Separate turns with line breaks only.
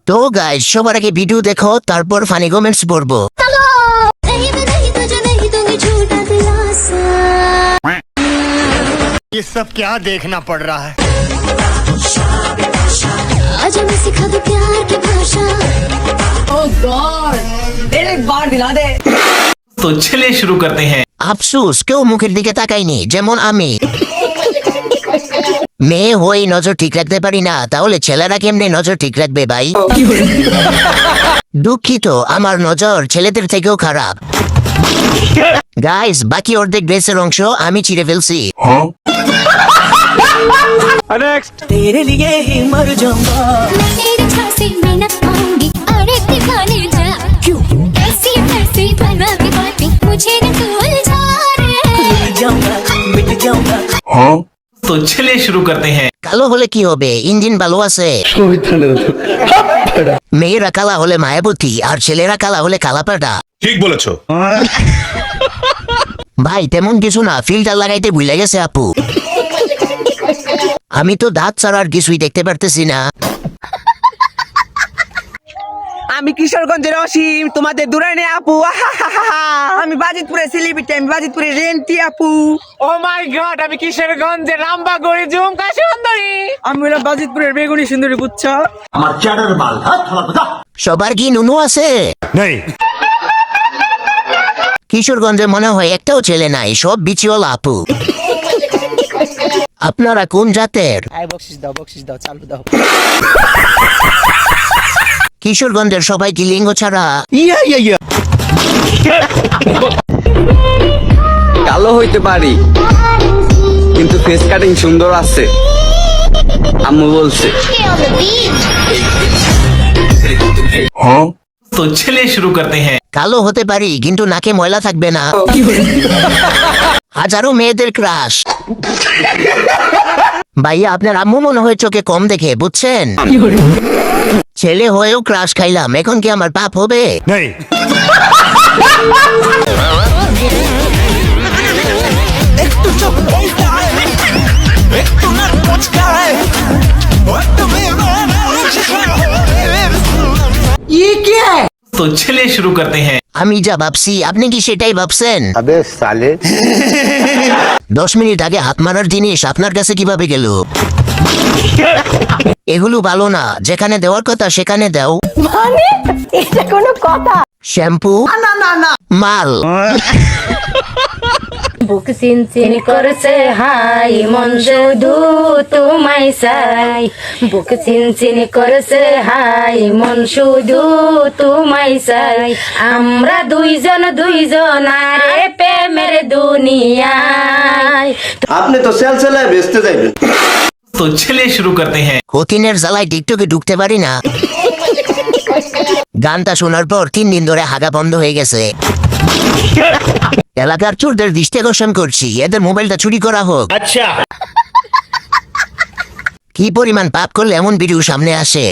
তো গাইস, সবার আগে ভিডিও দেখো, তারপর ফানি কমেন্টস পড়বো।
ये सब क्या देखना पड़ रहा है।
आज मैं सिखा दूं प्यार की भाषा।
Oh God, एक बार दिला दे।
तो चलिए शुरू करते हैं।
আফসোস কেউ মুখের দিকে তাকায়নি, যেমন আমি। মেয়ে হয়ে নজর ঠিক রাখতে পারি না, তাহলে ছেলেরা কেমনে নজর ঠিক রাখবে ভাই? দুঃখিত, আমার নজর ছেলেদের থেকেও খারাপ। গাইস, বাকি অর্ধেক ড্রেসের অংশ আমি চিড়ে ফেলছি।
तेरे लिए ही मर जाऊंगा।
मैं तेरे झांसे में न आऊंगी, अरे दीवाने जा। क्यों ऐसी ऐसी बना के बातें मुझे न तू उलझा रे।
मिट जाऊंगा, मिट जाऊंगा।
तो चलिए शुरू करते हैं।
কালো হলে কি হবে? ইঞ্জিন ভালো আছে। মেয়েরা কালা হলে মায়াবতী, আর ছেলেরা কালা হলে কালাপাটা।
ঠিক বলেছো।
ভাই তেমন কিছু না, ফিল্টার লাগাইতে ভুলে গেছে আপু। আমি তো দাঁত ছাড়া আর কিছুই দেখতে পারতেছি না।
আমি কিশোরগঞ্জের অসীম, তোমাদের দূরাইনে আপু। আমি বাজিতপুরে সেলিব্রিটি, আমি বাজিতপুরে রেন্টি আপু।
ও মাই গড, আমি কিশোরগঞ্জের রামবাগড়ি ঝুমকা সুন্দরী।
আমি হলাম বাজিতপুরের বেগুনি সুন্দরী, বুঝছো?
সবার কি নুনু আছে?
नहीं,
কিশোরগঞ্জে মনে হয় একটাও ছেলে নাই, সব বিচিওয়ালা আপু। আপনারা কোন জাতের?
বকশিস দাও, চালু দাও।
কিশোরগঞ্জের সবাই কি লিঙ্গ ছাড়া?
কালো হইতে পারি, কিন্তু ফেস কাটিং সুন্দর আছে, আম্মু বলছে।
तो चलिए शुरू करते हैं।
কালো হতে পারি, কিন্তু নাকে ময়লা থাকবে না। হাজারো মেয়েদের ক্রাশ। ভাইয়া, আপনার আম্মু মনে হয় চোখে কম দেখে, বুঝছেন? ছেলে হয়েও ক্রাশ খাইলাম, এখন কি আমার পাপ হবে?
नहीं,
तो चलिए शुरू करते हैं।
আমি যা ভাবছি আপনি কি সেটাই ভাবছেন? 10 মিনিট আগে হাত মারার জিনিস আপনার কাছে কিভাবে গেল? এগুলো ভালো না, যেখানে দেওয়ার কথা সেখানে দাও।
মানে এটা কোনো কথা?
শ্যাম্পু মাল।
বুক চিনচিন করছে হাই, মন শুধু তোমায় চাই। বুক চিনচিন করছে হাই, মন শুধু তোমায় চাই। আমরা দুইজন আরে প্রেমের দুনিয়ায়।
আপনি তো সেলসেলায় বেচতে যাইবেন।
तो चलिए शुरू करते हैं।
কঠিনের জ্বালায় টিকটকে ঢুকতে পারি না। গানটা শোনার পর 3 দিন ধরে হাগা বন্ধ হয়ে গেছে। এলাকার চোরদের দৃষ্টি আকর্ষণ করছি, এদের মোবাইলটা চুরি করা হোক।
अच्छा।
কি পরিমাণ পাপ করলে এমন ভিডিও সামনে আসে?